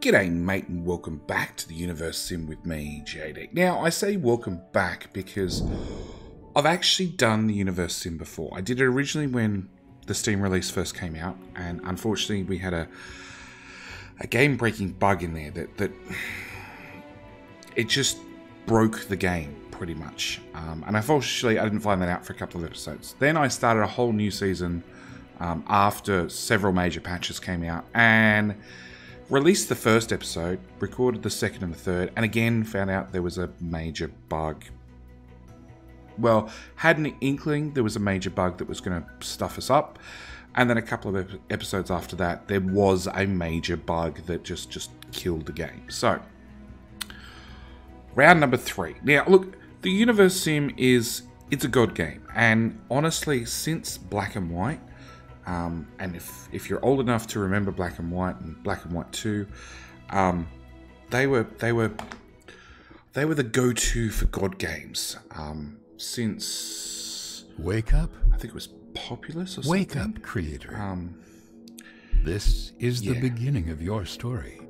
G'day mate and welcome back to the Universim with me, JD. Now I say welcome back because I've actually done the Universim before. I did it originally when the Steam release first came out, and unfortunately we had a game-breaking bug in there that it just broke the game pretty much. And unfortunately I didn't find that out for a couple of episodes. Then I started a whole new season after several major patches came out, and released the first episode, recorded the second and the third, and again found out there was a major bug. Well, had an inkling there was a major bug that was going to stuff us up, and then a couple of episodes after that, there was a major bug that just killed the game. So, round number 3. Now, look, the Universim it's a god game, and honestly, since Black and White, and if you're old enough to remember Black and White and Black and White 2, they were the go-to for god games since Wake up! I think it was Populous or something. Wake up, creator! This is the beginning of your story.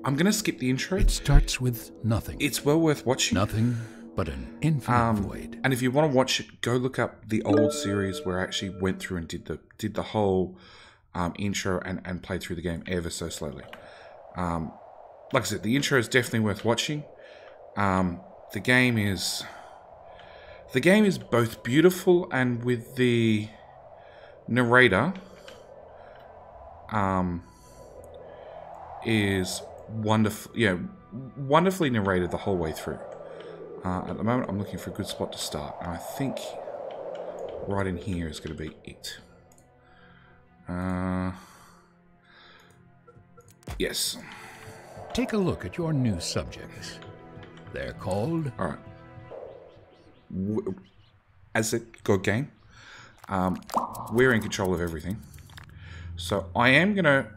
I'm gonna skip the intro. It starts with nothing. It's well worth watching. Nothing but an infinite void. And if you want to watch it, go look up the old series where I actually went through and did the whole intro and played through the game ever so slowly. Like I said, the intro is definitely worth watching. The game is both beautiful, and with the narrator is wonderful. Yeah, wonderfully narrated the whole way through. At the moment, I'm looking for a good spot to start, and I think right in here is going to be it. Yes. Take a look at your new subjects. They're called... Alright. As a god game, we're in control of everything. So I am going to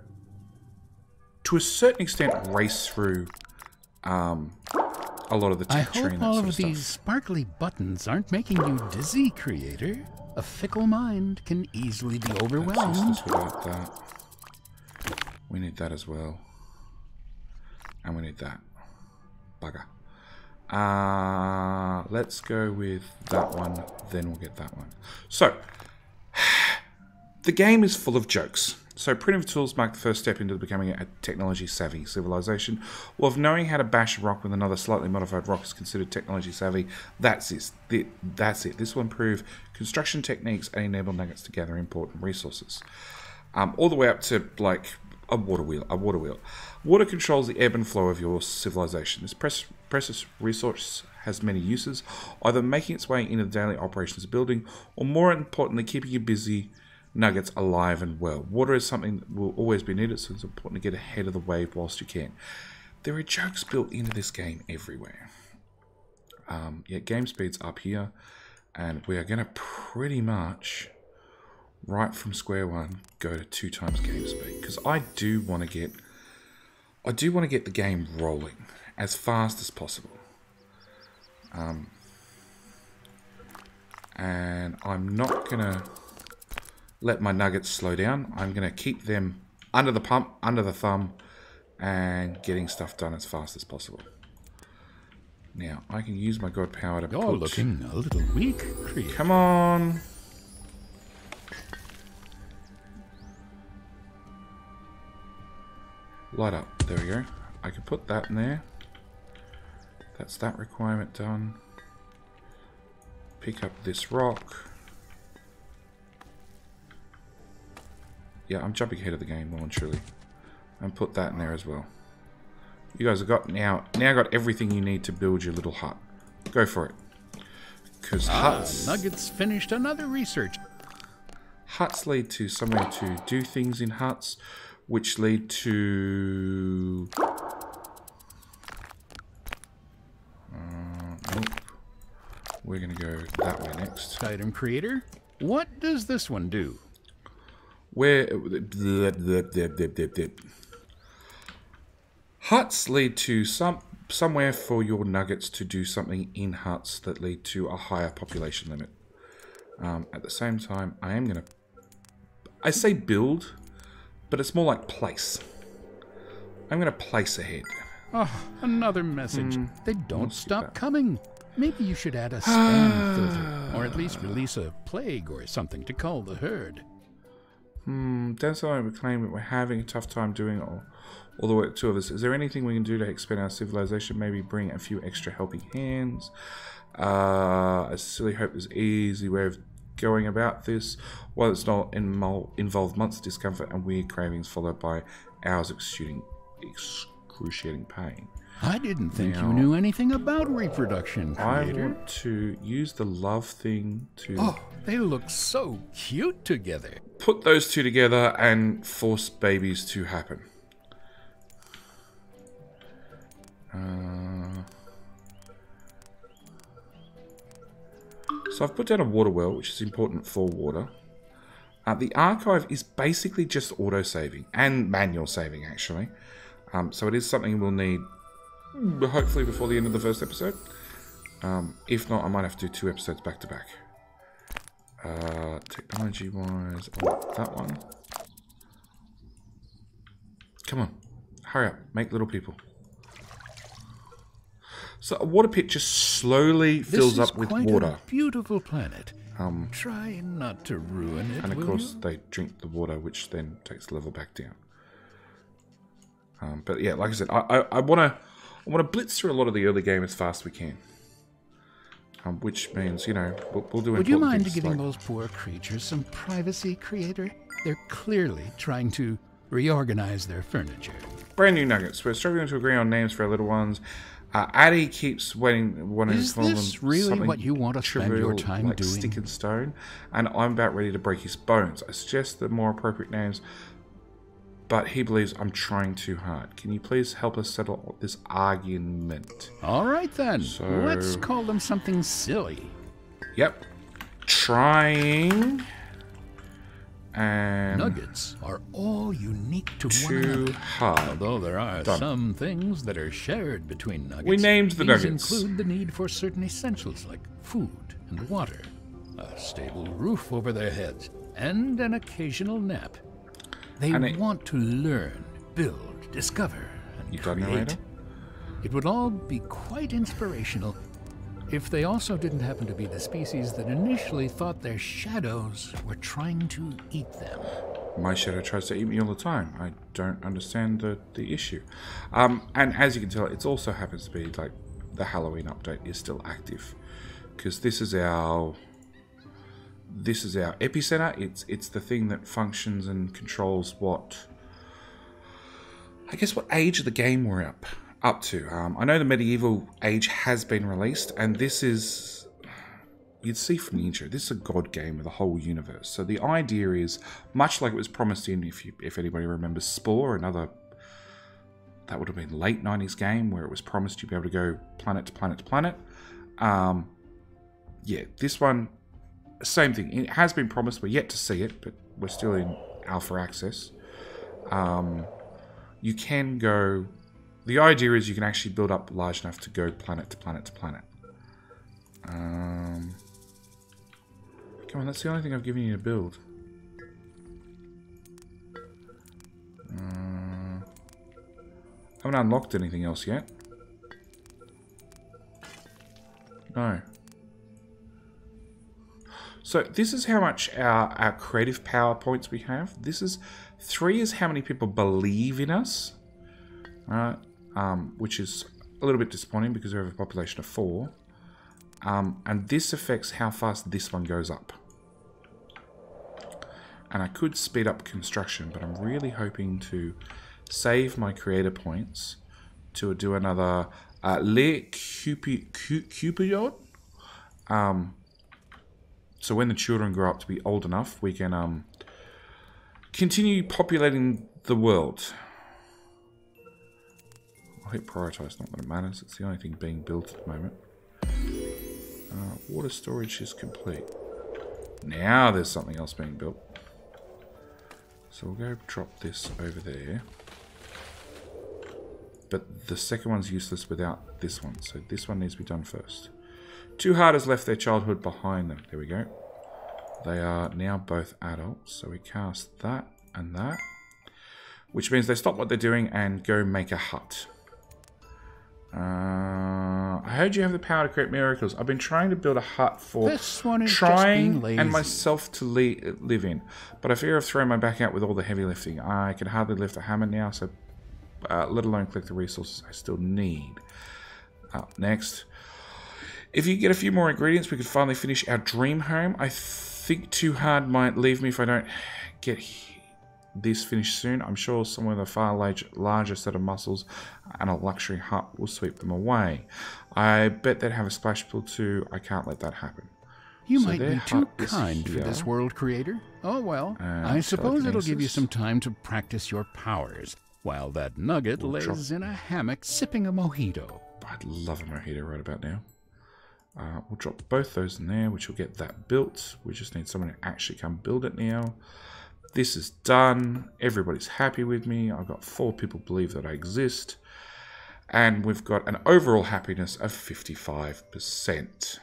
a certain extent, race through a lot of the tech tree and that sort of stuff. I hope all of these sparkly buttons aren't making you dizzy, creator. A fickle mind can easily be overwhelmed. Without that. We need that as well. And we need that. Bugger. Let's go with that one, then we'll get that one. So, the game is full of jokes. So primitive tools mark the first step into becoming a technology-savvy civilization. Well, if knowing how to bash a rock with another slightly modified rock is considered technology-savvy, that's it. This will improve construction techniques and enable nuggets to gather important resources. All the way up to, like, a water wheel. Water controls the ebb and flow of your civilization. This precious resource has many uses, either making its way into the daily operations of building, or more importantly, keeping you busy, nuggets alive and well. Water is something that will always be needed, so it's important to get ahead of the wave whilst you can. There are jokes built into this game everywhere. Game speed's up here, and we are going to pretty much, right from square one, go to 2 times game speed, because I do want to get the game rolling as fast as possible. And I'm not going to let my nuggets slow down. I'm going to keep them under the pump, under the thumb, and getting stuff done as fast as possible. Now, I can use my god power to You're looking a little weak, creature. Come on! Light up. There we go. I can put that in there. That's that requirement done. Pick up this rock. Yeah, I'm jumping ahead of the game, well and truly. And put that in there as well. You guys have got now got everything you need to build your little hut. Go for it. Because huts... Nuggets finished another research. Huts lead to somewhere to do things in huts, which lead to... nope. We're going to go that way next. Item creator, what does this one do? Huts lead to somewhere for your nuggets to do something in huts that lead to a higher population limit. At the same time, I am going to... I say build, but it's more like place. I'm going to place a head. Oh, another message. They don't skip stop that. coming. Maybe you should add a spam filter, or at least release a plague or something to cull the herd. Downside, we claim that we're having a tough time doing all the work, two of us. Is there anything we can do to expand our civilization? Maybe bring a few extra helping hands? I silly hope there's an easy way of going about this. While it's not involve months of discomfort and weird cravings followed by hours of excruciating pain. I didn't think you knew anything about reproduction, I creator. want to use the love thing to... Oh, they look so cute together. Put those two together and force babies to happen. So I've put down a water well, which is important for water. The archive is basically just auto-saving and manual saving, actually. So it is something we'll need hopefully before the end of the first episode. If not, I might have to do 2 episodes back to back. Technology-wise, I want that one. Come on, hurry up, make little people. So a water pit just slowly fills up with water. This is quite a beautiful planet. Try not to ruin it, and of will course you? they drink the water, which then takes the level back down. But yeah, like I said, I want to blitz through a lot of the early game as fast as we can. Which means, you know, we'll do. Would you mind things giving like, those poor creatures some privacy, creator? They're clearly trying to reorganize their furniture. brand new nuggets? We're struggling to agree on names for our little ones. Addie keeps wanting to call them Is this really something what you want to spend your trivial, time like doing? stick and stone, and I'm about ready to break his bones. I suggest the more appropriate names, but he believes I'm trying too hard. Can you please help us settle this argument? All right then, So- let's call them something silly. Yep. Trying and Nuggets are all unique to one too another. hard. Although there are Done. some things that are shared between nuggets. We named the These nuggets. include the need for certain essentials like food and water, a stable roof over their heads, and an occasional nap. They And it- want to learn, build, discover, and You done, create. narrator? It would all be quite inspirational if they also didn't happen to be the species that initially thought their shadows were trying to eat them. My shadow tries to eat me all the time. I don't understand the issue. And as you can tell, it also happens to be like the Halloween update is still active, because this is our epicenter. It's the thing that functions and controls what age of the game we're up to. I know the medieval age has been released, and this is, you'd see from the intro, this is a god game with a whole universe. So the idea is, much like it was promised in, if anybody remembers Spore, another, that would have been late 90s game, where it was promised you'd be able to go planet to planet to planet. Yeah, this one, same thing. It has been promised, we're yet to see it, but we're still in alpha access. You can go... The idea is you can actually build up large enough to go planet to planet to planet. Come on, that's the only thing I've given you to build. I haven't unlocked anything else yet. No. So this is how much our creative power points we have. This is 3 is how many people believe in us. Right. Which is a little bit disappointing because we have a population of 4. And this affects how fast this one goes up. And I could speed up construction, but I'm really hoping to save my creator points to do another Le Cupidon. So when the children grow up to be old enough, we can continue populating the world. I'll hit prioritise, not that it matters. It's the only thing being built at the moment. Water storage is complete. Now there's something else being built. So we'll go drop this over there. But the second one's useless without this one. So this one needs to be done first. 2 Hard has left their childhood behind them. There we go. They are now both adults. So we cast that and that. which means they stop what they're doing and go make a hut. I heard you have the power to create miracles. I've been trying to build a hut for trying and myself to live in, but I fear I've thrown my back out with all the heavy lifting. I can hardly lift a hammer now, so let alone collect the resources I still need. Up next, if you get a few more ingredients, we could finally finish our dream home. I think too hard might leave me if I don't get this finished soon. I'm sure someone with a far larger set of muscles and a luxury hut will sweep them away. I bet they'd have a splash pool too. I can't let that happen. You might be too kind for this world creator. Oh well, I suppose it'll give you some time to practice your powers, while that nugget lays in a hammock sipping a mojito. I'd love a mojito right about now. We'll drop both those in there, which will get that built. We just need someone to actually come build it now. This is done. Everybody's happy with me. I've got 4 people believe that I exist. And we've got an overall happiness of 55%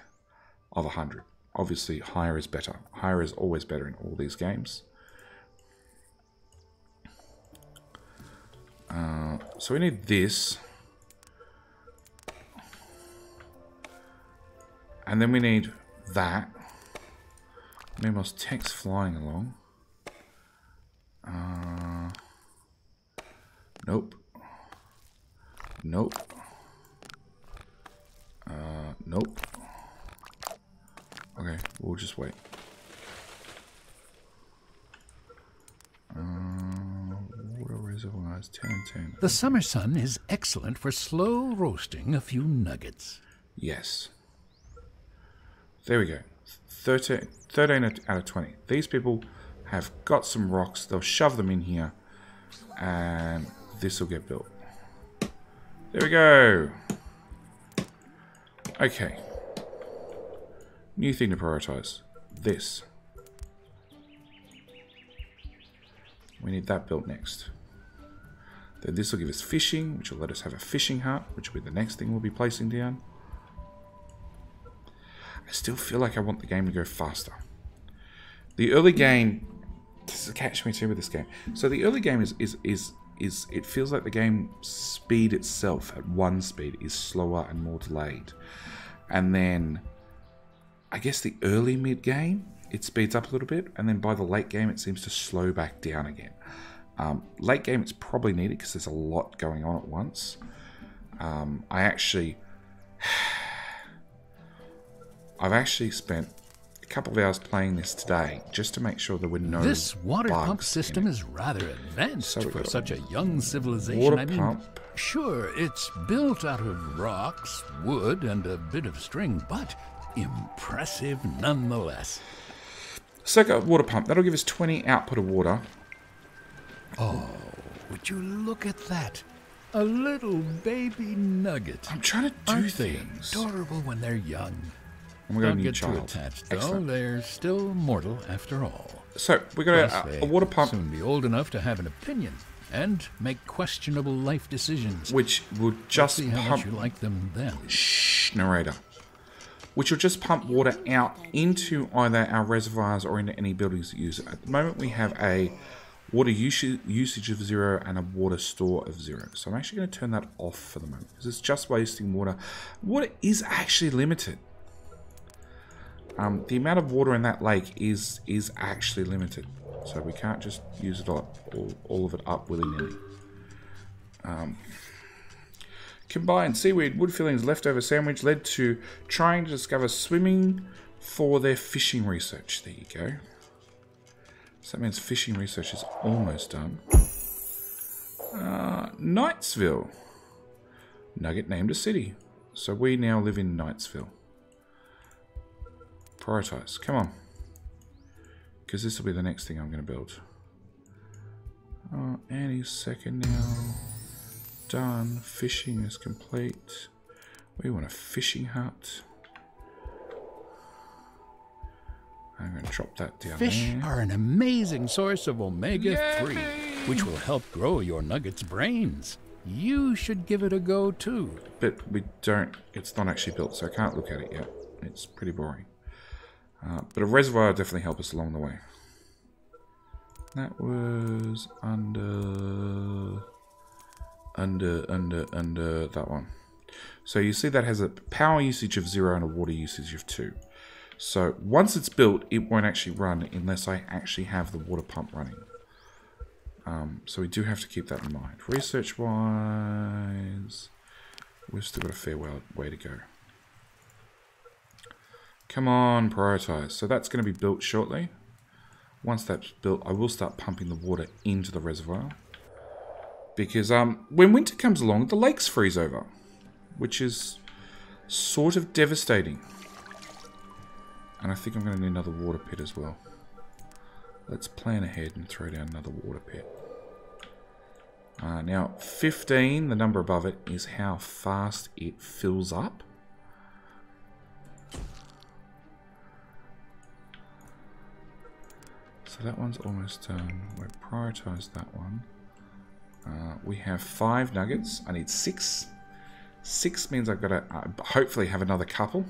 of 100. Obviously, higher is better. Higher is always better in all these games. So we need this. And then we need that. Meanwhile, text flying along. Nope. Nope. Nope. Okay, we'll just wait. Water reservoirs, 10 and 10. The summer sun is excellent for slow roasting a few nuggets. Yes. There we go. 13 out of 20. These people have got some rocks. They'll shove them in here. And this will get built. There we go. Okay. New thing to prioritize. This. We need that built next. Then this will give us fishing, which will let us have a fishing hut, which will be the next thing we'll be placing down. I still feel like I want the game to go faster. The early game, this is catch-22 with this game. So the early game is it feels like the game speed itself at 1 speed is slower and more delayed. And then I guess the early mid game it speeds up a little bit, and then by the late game it seems to slow back down again. Late game it's probably needed because there's a lot going on at once. I've actually spent a couple of hours playing this today just to make sure there were no This water bugs pump system is rather advanced for such a young civilization. Water I mean, pump. Sure, it's built out of rocks, wood, and a bit of string, but impressive nonetheless. So water pump, that'll give us 20 output of water. Oh, would you look at that? A little baby nugget. I'm trying to do Aren't things. They adorable when they're young. And we're going to Don't need get too child. attached, though. Excellent. They're still mortal after all. So we got Plus, a water pump, soon be old enough to have an opinion and make questionable life decisions. which will just See how pump. much you like them then. Shh, narrator. Which will just pump water out into either our reservoirs or into any buildings that use it. At the moment, we have a water usage of 0 and a water store of 0. So I'm actually going to turn that off for the moment because it's just wasting water. Water is actually limited. The amount of water in that lake is actually limited. So we can't just use it all of it up willy-nilly. Combined seaweed, wood fillings, leftover sandwich led to trying to discover swimming for their fishing research. There you go. So that means fishing research is almost done. Knightsville. Nugget named a city. So we now live in Knightsville. Prioritize. Come on. Because this will be the next thing I'm going to build. Any second now. Done. Fishing is complete. We want a fishing hut. I'm going to drop that down Fish there. are an amazing source of omega-3, which will help grow your nugget's brains. You should give it a go, too. But we don't... It's not actually built, so I can't look at it yet. It's pretty boring. But a reservoir will definitely help us along the way. That was under that one. So you see that has a power usage of 0 and a water usage of 2. So once it's built, it won't actually run unless I actually have the water pump running. So we do have to keep that in mind. Research-wise, we've still got a fair way to go. Come on, prioritize. So that's going to be built shortly. Once that's built, I will start pumping the water into the reservoir. Because when winter comes along, the lakes freeze over, which is sort of devastating. And I think I'm going to need another water pit as well. Let's plan ahead and throw down another water pit. Now, 15, the number above it, is how fast it fills up. So that one's almost done. We'll prioritize that one. We have 5 nuggets. I need 6. 6 means I've got to hopefully have another couple.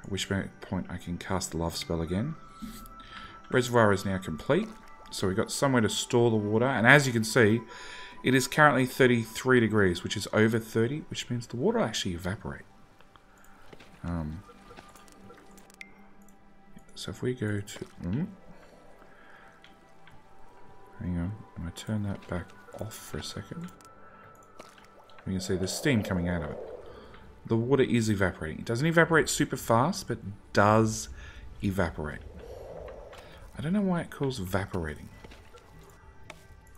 At which point I can cast the love spell again. Reservoir is now complete. So we've got somewhere to store the water. And as you can see, it is currently 33 degrees, which is over 30, which means the water will actually evaporate. So if we go to... hang on, I'm going to turn that back off for a second. You can see there's steam coming out of it. The water is evaporating. It doesn't evaporate super fast, but does evaporate. I don't know why it calls evaporating.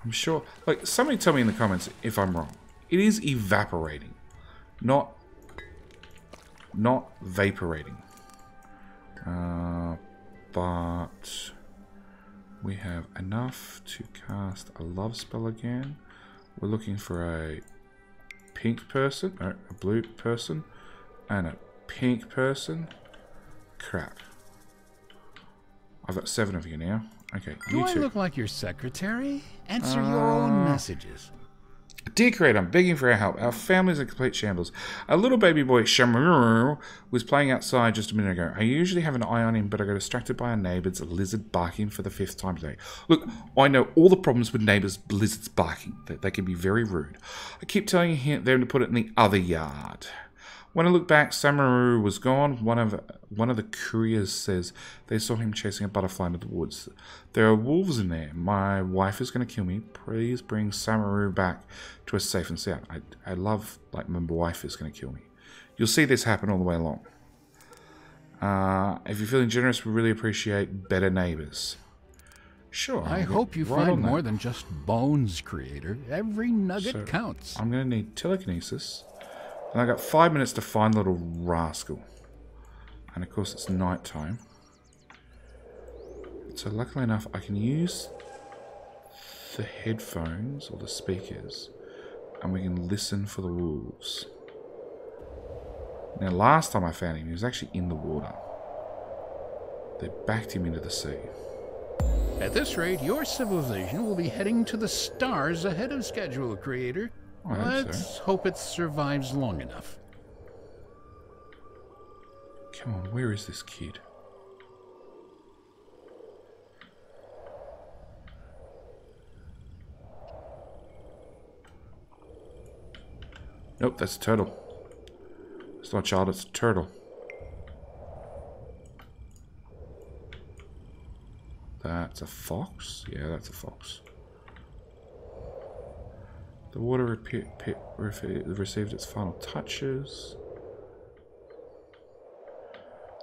I'm sure, like, somebody tell me in the comments if I'm wrong. It is evaporating, not vaporating. But we have enough to cast a love spell again. We're looking for a pink person, or a blue person, and a pink person. Crap. I've got 7 of you now. Okay, you two. Do I look like your secretary? Answer your own messages. Dear Creator, I'm begging for your help. Our family's in complete shambles. A little baby boy, Shamuru, was playing outside just a minute ago. I usually have an eye on him, but I got distracted by our neighbour's lizard barking for the 5th time today. Look, I know all the problems with neighbours' lizards barking. They can be very rude. I keep telling them to put it in the other yard. When I look back, Samaru was gone. One of the couriers says they saw him chasing a butterfly into the woods. There are wolves in there. My wife is going to kill me. Please bring Samaru back to us safe and sound. I love, like, my wife is going to kill me. You'll see this happen all the way along. If you're feeling generous, we really appreciate better neighbours. Sure. I hope you find more than just bones, Creator. Every nugget counts. I'm going to need telekinesis. And I got 5 minutes to find the little rascal. And of course it's night time. So luckily enough I can use the headphones or the speakers and we can listen for the wolves. Now last time I found him he was actually in the water. They backed him into the sea. At this rate, your civilization will be heading to the stars ahead of schedule, Creator. Let's hope it survives long enough. Come on, where is this kid? Nope, that's a turtle. It's not a child, it's a turtle. That's a fox? Yeah, that's a fox. The water pit received its final touches.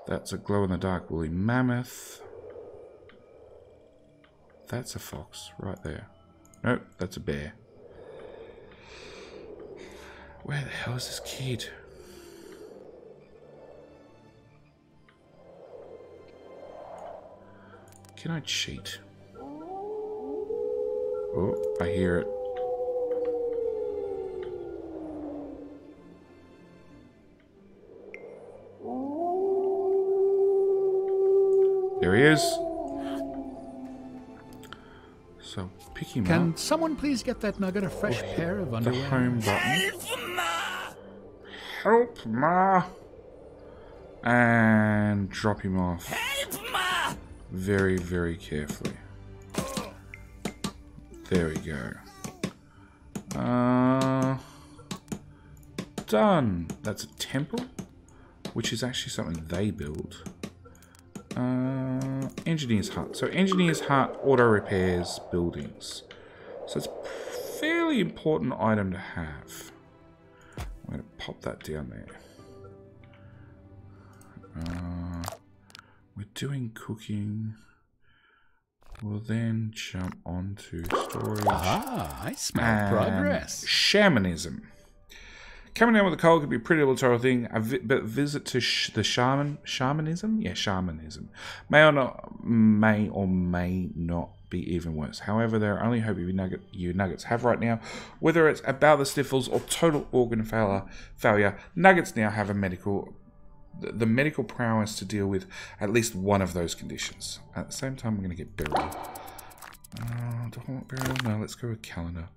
That's a glow-in-the-dark woolly mammoth. That's a fox right there. Nope, that's a bear. Where the hell is this kid? Can I cheat? Oh, I hear it. There he is. So, pick him up. Can someone please get that nugget a fresh pair of underwear? The home button. Help, Ma! Help, Ma! And drop him off. Help, Ma! Very, very carefully. There we go. Done. That's a temple, which is actually something they build. Engineer's hut. So engineer's hut auto repairs buildings. So it's a fairly important item to have. I'm going to pop that down there. We're doing cooking. We'll then jump onto storage. Ah, I smell progress. Shamanism. Coming down with a cold could be a pretty little thing, but visit to the shamanism? Yeah, shamanism. May or may not be even worse. However, there are only hope you nuggets have right now. Whether it's about the sniffles or total organ failure, nuggets now have the medical prowess to deal with at least one of those conditions. At the same time, we're going to get burial. Do I want burial? No, let's go with calendar.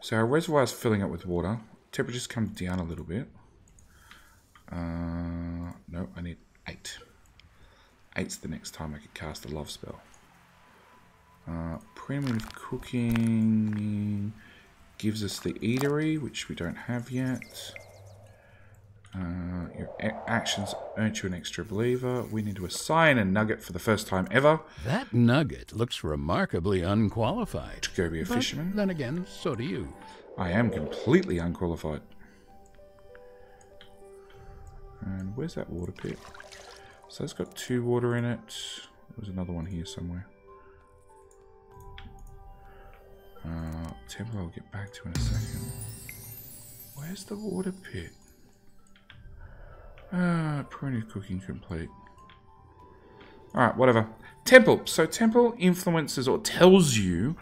So our reservoir is filling up with water. Temperature's come down a little bit. No, I need 8. 8's the next time I could cast a love spell. Primitive cooking gives us the eatery, which we don't have yet. Your actions earn you an extra believer. We need to assign a nugget for the first time ever. That nugget looks remarkably unqualified. To go be a fisherman. Then again, so do you. I am completely unqualified. And where's that water pit? So it's got 2 water in it. There's another one here somewhere. Temple I'll get back to in a second. Where's the water pit? Primitive cooking complete. Alright, whatever. Temple. So temple influences or tells you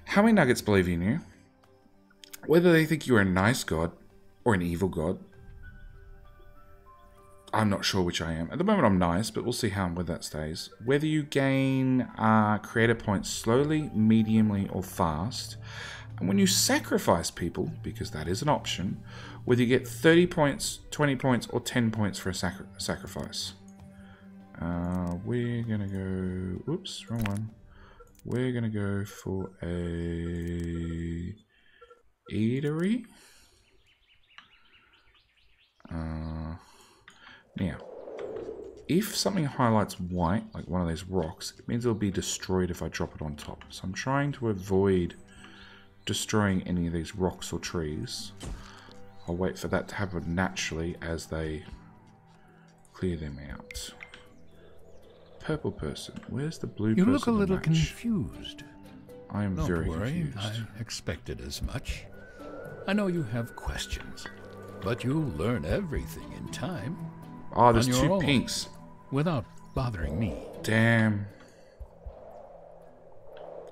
how many nuggets believe in you, whether they think you're a nice god or an evil god. I'm not sure which I am. At the moment I'm nice, but we'll see where that stays. Whether you gain creator points slowly, mediumly, or fast. And when you sacrifice people, because that is an option, whether you get 30 points, 20 points, or 10 points for a sacrifice. We're going to go... Oops, wrong one. We're going to go for a... eatery. Now, if something highlights white, like one of those rocks, it means it'll be destroyed if I drop it on top. So I'm trying to avoid destroying any of these rocks or trees. I'll wait for that to happen naturally as they clear them out. Purple person. Where's the blue person? You look a little confused. I am very confused. I expected as much. I know you have questions, but you'll learn everything in time. Oh, there's 2 pinks. Without bothering me. Damn.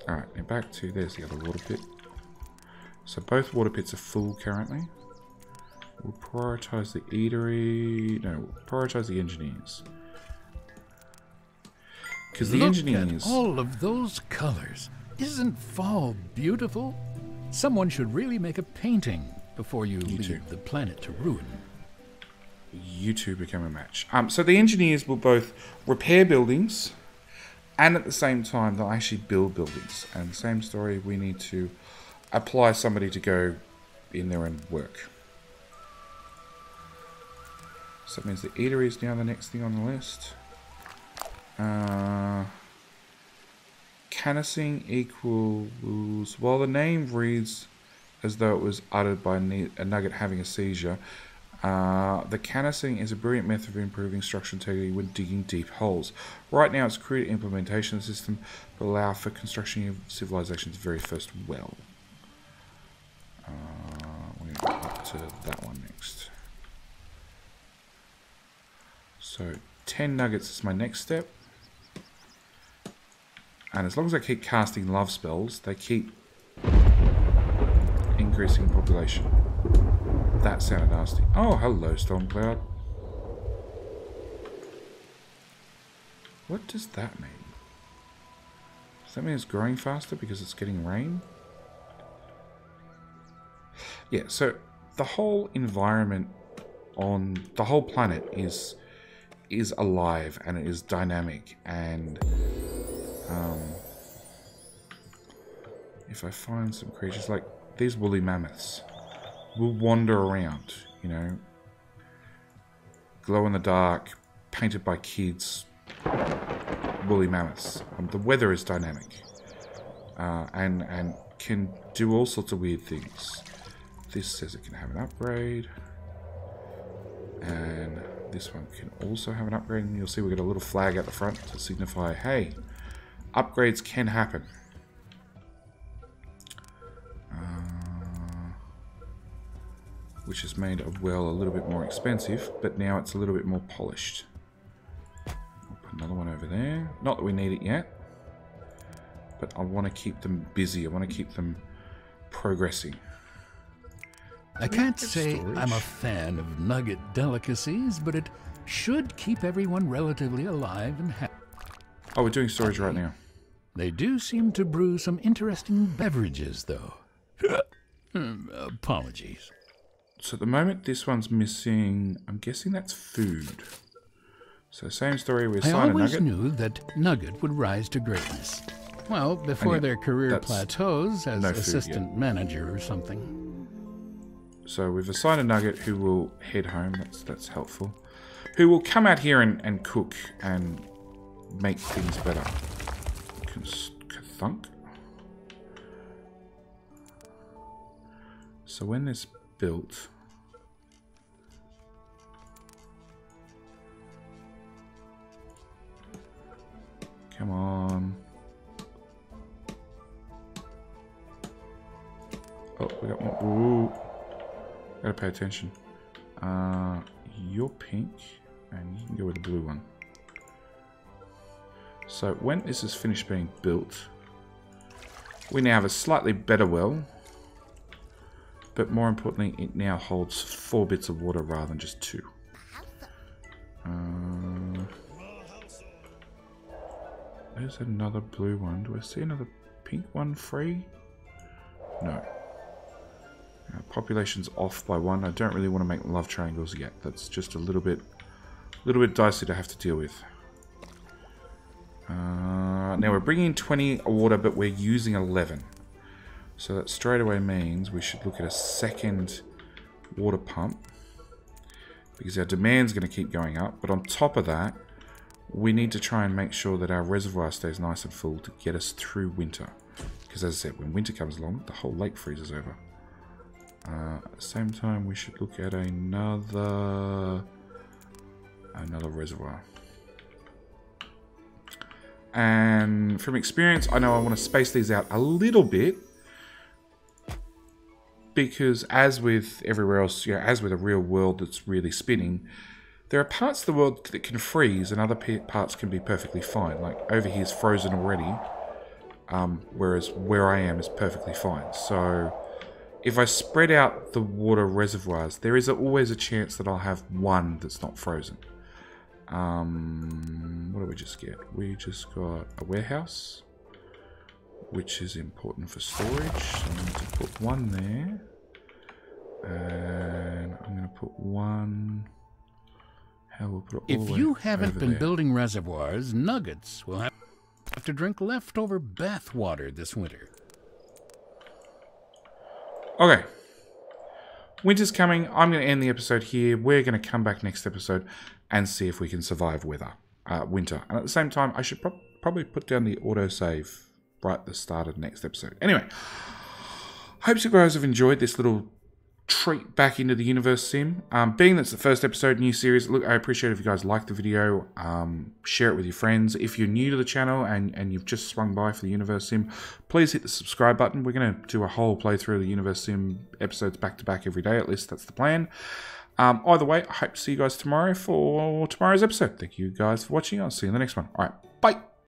Alright, now back to... There's the other water pit. So both water pits are full currently. We'll prioritize the eatery... No, we'll prioritize the engineers. Because the engineers... Look at all of those colors. Isn't fall beautiful? Someone should really make a painting before you leave the planet to ruin. You two become a match. So the engineers will both repair buildings, and at the same time they'll actually build buildings. And the same story, we need to apply somebody to go in there and work. So that means the eatery is now the next thing on the list. Canvassing equals... While the name reads as though it was uttered by a nugget having a seizure, the canvassing is a brilliant method of improving structural integrity when digging deep holes. Right now it's a crude implementation system, but allow for construction of civilization's very first well. We're going to go up to that one next. So 10 nuggets is my next step. And as long as I keep casting love spells, they keep increasing population. That sounded nasty. Oh, hello, Stormcloud. What does that mean? Does that mean it's growing faster because it's getting rain? Yeah, so the whole environment on the whole planet is is alive and it is dynamic, and if I find some creatures like these woolly mammoths will wander around, you know, glow in the dark, painted by kids, woolly mammoths. The weather is dynamic, and can do all sorts of weird things. This says it can have an upgrade, and this one can also have an upgrade. And you'll see we've got a little flag at the front to signify, hey, upgrades can happen. Which has made a well a little bit more expensive, but now it's a little bit more polished. I'll put another one over there. Not that we need it yet, but I want to keep them busy. I want to keep them progressing. I can't say I'm a fan of nugget delicacies, but it should keep everyone relatively alive and happy. Oh, we're doing storage right now. They do seem to brew some interesting beverages, though. Apologies. So at the moment, this one's missing, I'm guessing that's food. So same story, we assign a nugget. I always knew that Nugget would rise to greatness. Well, before their career plateaus as assistant manager or something. So we've assigned a nugget who will head home, that's helpful. Who will come out here and cook and make things better. Kathunk. So when this built, come on. Oh, we got one. Ooh, gotta pay attention. You're pink, and you can go with the blue one. So when this is finished being built, we now have a slightly better well. But more importantly, it now holds 4 bits of water rather than just 2. There's another blue one. Do I see another pink one free? No. Population's off by 1. I don't really want to make love triangles yet. That's just a little bit dicey to have to deal with. Now we're bringing in 20 water, but we're using 11. So that straight away means we should look at a second water pump, because our demand's going to keep going up. But on top of that, we need to try and make sure that our reservoir stays nice and full to get us through winter. Because as I said, when winter comes along, the whole lake freezes over. At the same time, we should look at another reservoir. And from experience, I know I want to space these out a little bit, because as with everywhere else, you know, as with a real world that's really spinning, there are parts of the world that can freeze and other parts can be perfectly fine. Like over here is frozen already, whereas where I am is perfectly fine. So if I spread out the water reservoirs, there is always a chance that I'll have one that's not frozen. What did we just get? We just got a warehouse, which is important for storage. So I'm going to put one there, and I'm going to put one. How we'll put it all the way If you haven't been there. building reservoirs, Nuggets will have to drink leftover bath water this winter. Okay. Winter's coming. I'm going to end the episode here. We're going to come back next episode and see if we can survive winter. And at the same time, I should probably put down the autosave right at the start of the next episode. Anyway, hope you guys have enjoyed this little treat back into the Universim. Being that's the first episode, new series, look, I appreciate if you guys like the video. Share it with your friends. If you're new to the channel and you've just swung by for the Universim, please hit the subscribe button. We're going to do a whole playthrough of the Universim episodes back to back every day, at least that's the plan. Either way, I hope to see you guys tomorrow for tomorrow's episode. Thank you guys for watching. I'll see you in the next one. All right, bye.